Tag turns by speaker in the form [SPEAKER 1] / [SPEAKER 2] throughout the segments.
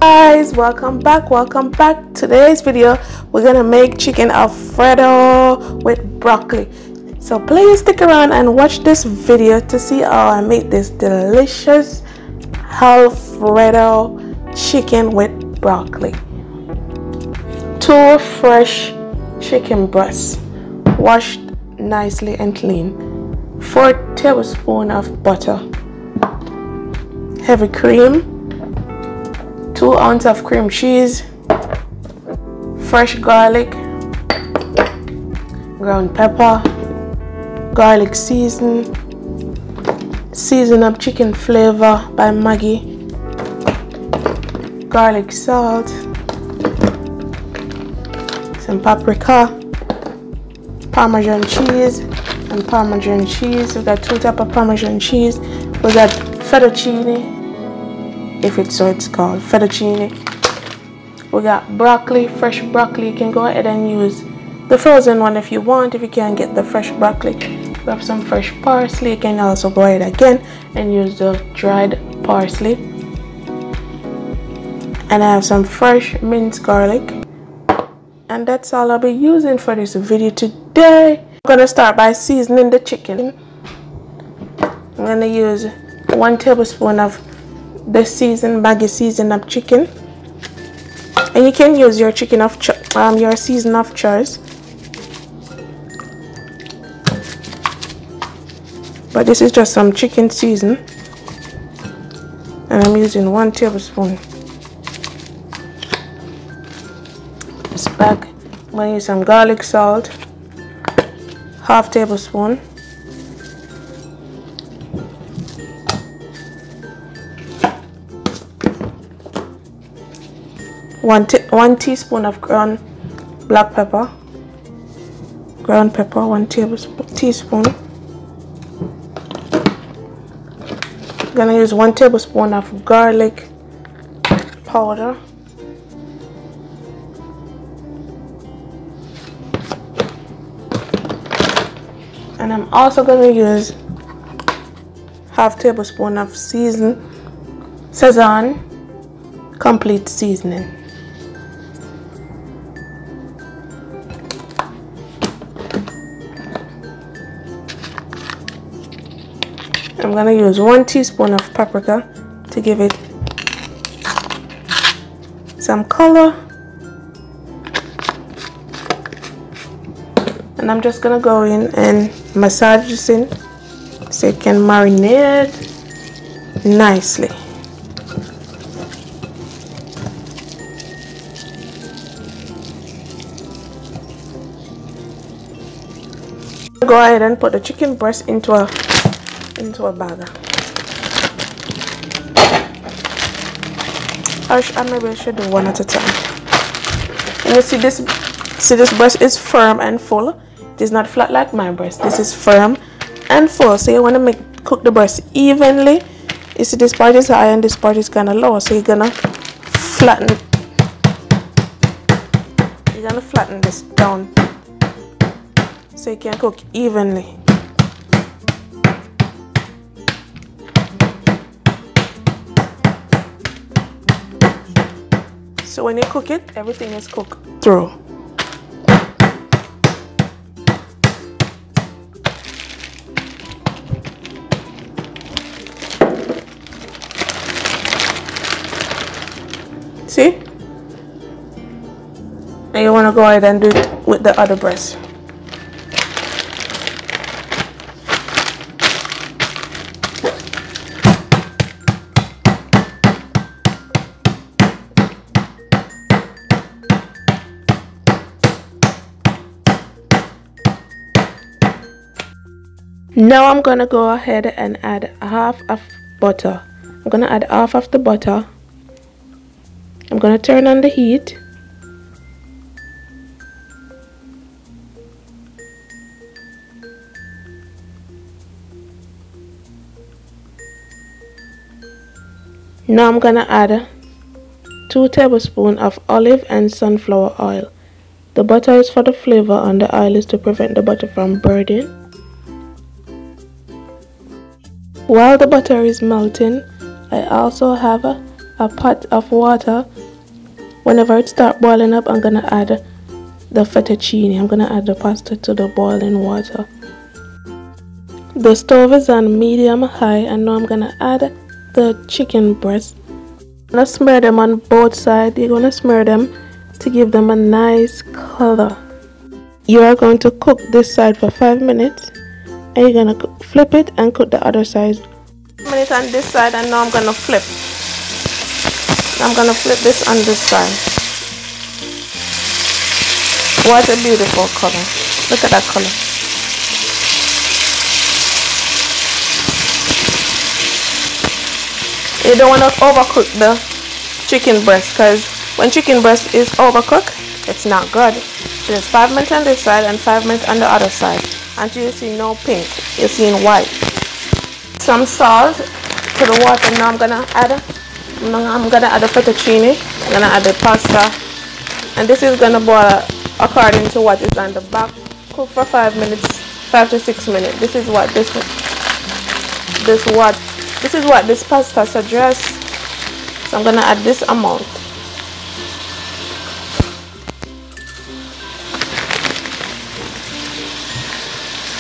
[SPEAKER 1] Guys, welcome back. Today's video we're gonna make chicken alfredo with broccoli, so please stick around and watch this video to see how I make this delicious alfredo chicken with broccoli. 2 fresh chicken breasts, washed nicely and clean, 4 tablespoons of butter, heavy cream, 2 ounces of cream cheese, fresh garlic, ground pepper, garlic season up chicken flavor by Maggi, garlic salt, some paprika, parmesan cheese and parmesan cheese. We got 2 types of parmesan cheese. We got fettuccine, if it's so it's called fettuccine. We got broccoli, fresh broccoli. You can go ahead and use the frozen one if you want, if you can't get the fresh broccoli. We have some fresh parsley. You can also go ahead again and use the dried parsley. And I have some fresh minced garlic. And that's all I'll be using for this video today. I'm gonna start by seasoning the chicken. I'm gonna use 1 tablespoon of the Maggi season of chicken, and you can use your your season of choice, but this is just some chicken season, and I'm using 1 tablespoon. This bag. I'm going to use some garlic salt, ½ tablespoon, one teaspoon of ground black pepper, ground pepper, 1 teaspoon. I'm gonna use 1 tablespoon of garlic powder, and I'm also gonna use ½ tablespoon of Sazon Complete seasoning. I'm gonna use 1 teaspoon of paprika to give it some color, and I'm just gonna go in and massage this in so it can marinate nicely. Go ahead and put the chicken breast into a bag. Maybe I should do one at a time. And you see this breast is firm and full. It is not flat like my breast. This is firm and full. So you want to cook the breast evenly. You see this part is high and this part is kind of low. So you're gonna flatten this down so you can cook evenly. So when you cook it, everything is cooked through. See? Now you want to go ahead and do it with the other breast. Now I'm gonna go ahead and add half of butter. I'm gonna add half of the butter. I'm gonna turn on the heat. Now I'm gonna add 2 tablespoons of olive and sunflower oil. The butter is for the flavor and the oil is to prevent the butter from burning. While the butter is melting, I also have a a pot of water. Whenever it starts boiling up, I'm gonna add the fettuccine. I'm gonna add the pasta to the boiling water. The stove is on medium high, and now I'm gonna add the chicken breast. I'm gonna smear them on both sides. You're gonna smear them to give them a nice color. You are going to cook this side for 5 minutes, and you're gonna flip it and cook the other side. 5 minutes on this side, and now I'm gonna flip. I'm gonna flip this on this side. What a beautiful color. Look at that color. You don't want to overcook the chicken breast, because when chicken breast is overcooked, it's not good. So it's 5 minutes on this side and 5 minutes on the other side until you see no pink, you're seeing white. Some salt to the water. Now I'm gonna add the fettuccine. I'm gonna add the pasta, and this is gonna boil according to what is on the back. Cook for 5 minutes, 5 to 6 minutes. This is what this pasta suggests. So I'm gonna add this amount.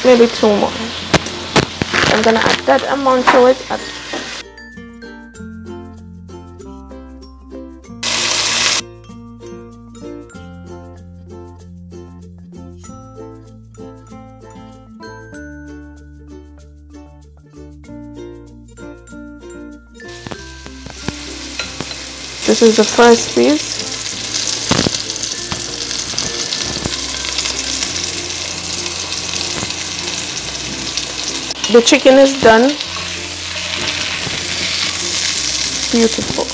[SPEAKER 1] Maybe 2 more. I'm gonna add that amount to it. This is the first piece. The chicken is done. Beautiful.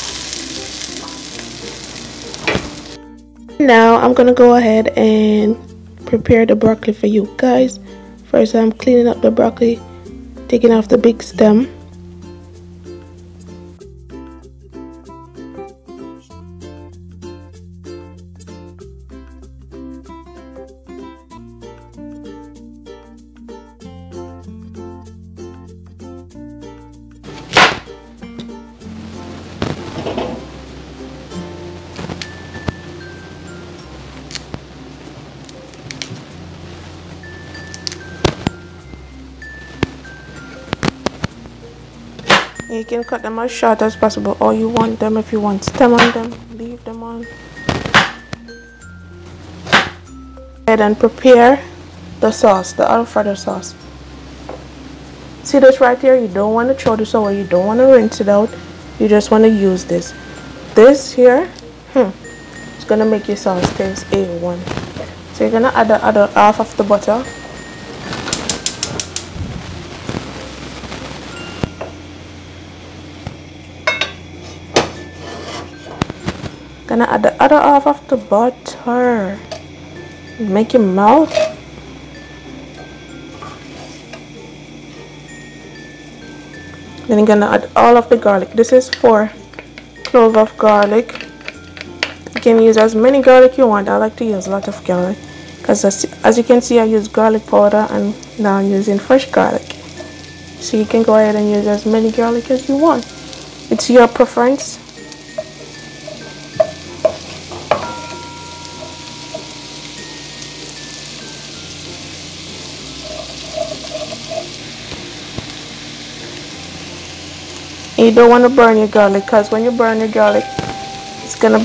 [SPEAKER 1] Now I'm gonna go ahead and prepare the broccoli for you guys. First, I'm cleaning up the broccoli, taking off the big stem. You can cut them as short as possible, or you want them, if you want stem on them, leave them on. And prepare the sauce, the Alfredo sauce. See this right here? You don't want to throw this away, you don't want to rinse it out, you just want to use this. This here, it's gonna make your sauce taste A1. So you're gonna add the other half of the butter. Gonna add the other half of the butter. Make it melt. Then you're gonna add all of the garlic. This is 4 cloves of garlic. You can use as many garlic you want. I like to use a lot of garlic because as you can see, I use garlic powder, and now I'm using fresh garlic. So you can go ahead and use as many garlic as you want. It's your preference. You don't want to burn your garlic, because when you burn your garlic, it's gonna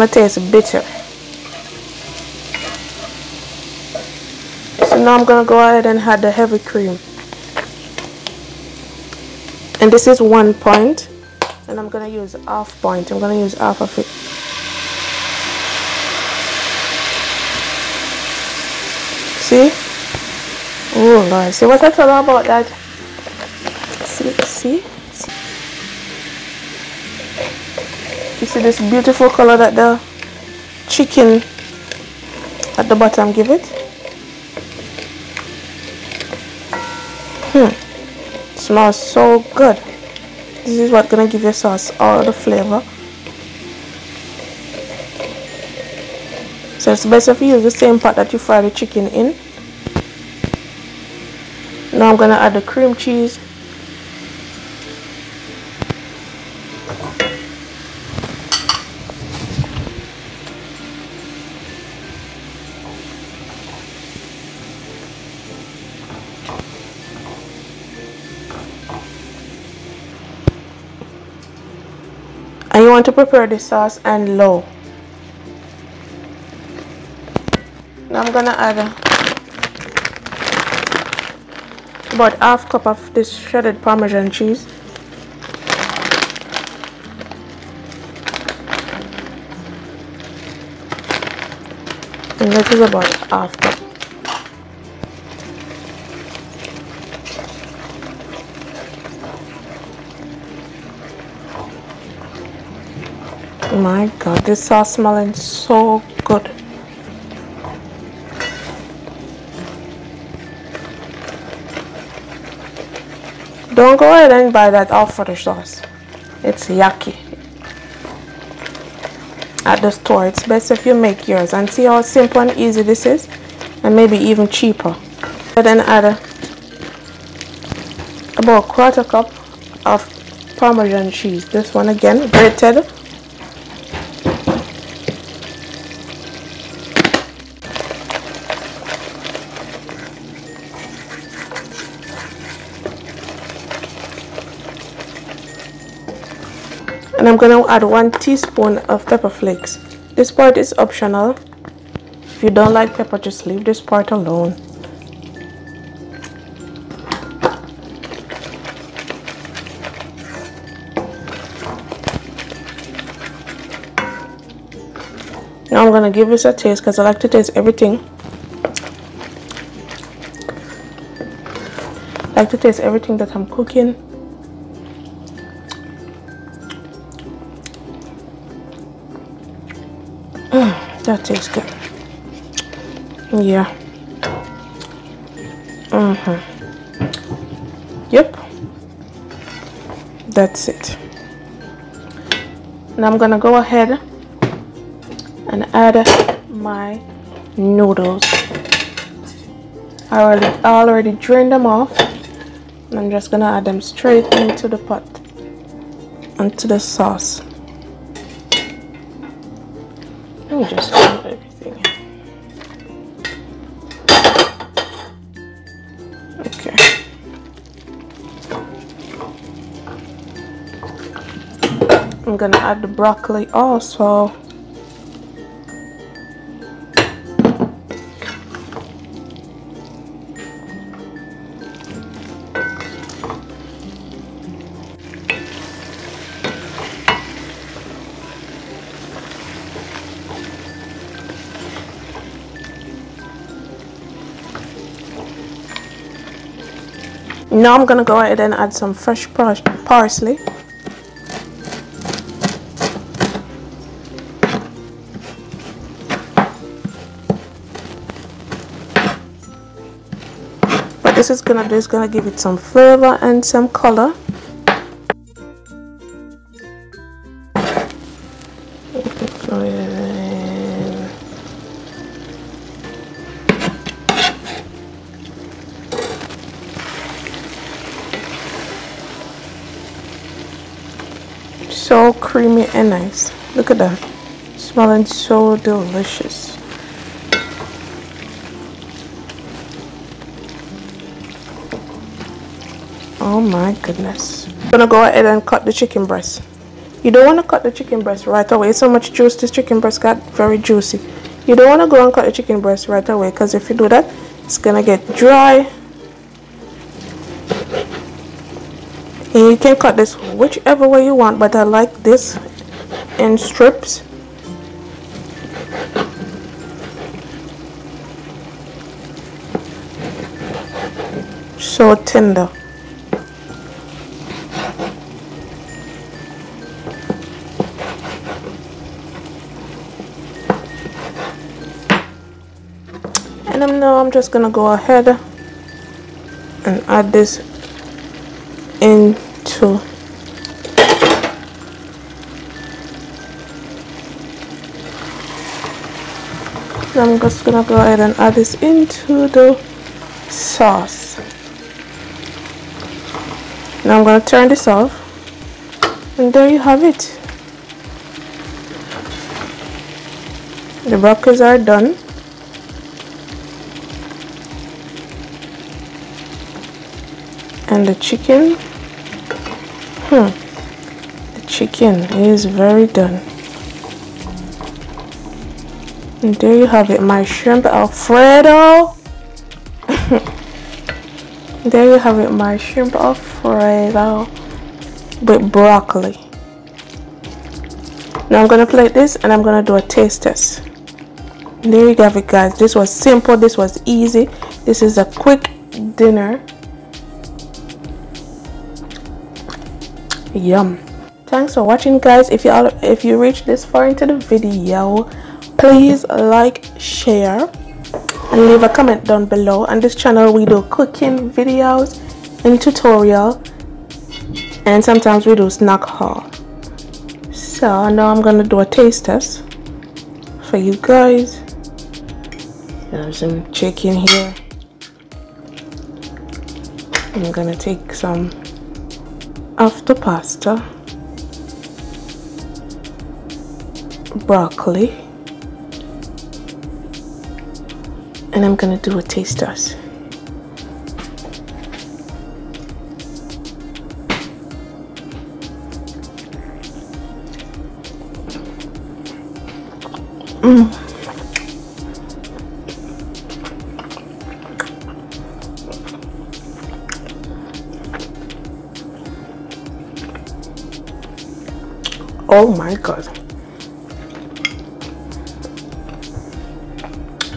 [SPEAKER 1] taste bitter. So now I'm gonna go ahead and add the heavy cream, and this is 1 point, and I'm gonna use half point. I'm gonna use half of it. See? Oh Lord, see what I told you about that? See? You see this beautiful color that the chicken at the bottom give it? Smells so good. This is what's gonna give your sauce all the flavor. So it's best if you use the same pot that you fry the chicken in. Now I'm gonna add the cream cheese. And you want to prepare the sauce on low. Now I'm gonna add about half cup of this shredded Parmesan cheese. And that is about half cup. My God, this sauce smelling so good. Don't go ahead and buy that Alfredo sauce. It's yucky. At the store, it's best if you make yours, and see how simple and easy this is, and maybe even cheaper. Then add about a quarter cup of Parmesan cheese. This one again, grated. And I'm going to add 1 teaspoon of pepper flakes. This part is optional. If you don't like pepper, just leave this part alone. Now I'm going to give this a taste because I like to taste everything. I like to taste everything that I'm cooking. That tastes good. Yeah. Yep. That's it. Now I'm gonna go ahead and add my noodles. I already drained them off. And I'm just gonna add them straight into the pot, onto the sauce. Let me just do everything. Okay. I'm gonna add the broccoli also. Now I'm gonna go ahead and add some fresh parsley. But this is gonna give it some flavor and some color. So creamy and nice. Look at that. Smelling so delicious. Oh my goodness. I'm gonna go ahead and cut the chicken breast. You don't want to cut the chicken breast right away. So much juice this chicken breast got, very juicy. You don't want to go and cut the chicken breast right away, because if you do that, it's gonna get dry. And you can cut this whichever way you want, but I like this in strips. So tender. And now I'm just gonna go ahead and add this into I'm just gonna go ahead and add this into the sauce. Now I'm gonna turn this off And there you have it. The broccolis are done. And the chicken, the chicken is very done. And there you have it, my shrimp Alfredo. There you have it, my shrimp Alfredo with broccoli. Now I'm gonna plate this and I'm gonna do a taste test. And there you have it, guys. This was simple, this was easy. This is a quick dinner. Yum. Thanks for watching, guys. If you reached this far into the video, please like, share, and leave a comment down below. On this channel we do cooking videos and tutorial, and sometimes we do snack haul. So now I'm gonna do a taste test for you guys. There's some chicken here. I'm gonna take some of the pasta, broccoli, and I'm gonna do a taste test. Oh my god,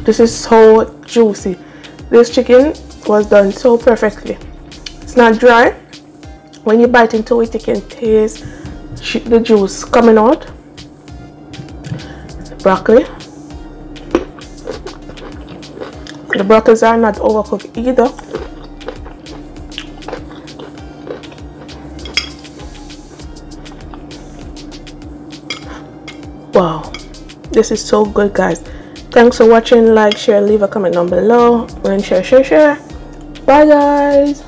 [SPEAKER 1] this is so juicy. This chicken was done so perfectly. It's not dry. When you bite into it, you can taste the juice coming out. Broccoli. The broccolis are not overcooked either. Wow, this is so good, guys. Thanks for watching. Like, share, leave a comment down below, and share. Bye, guys.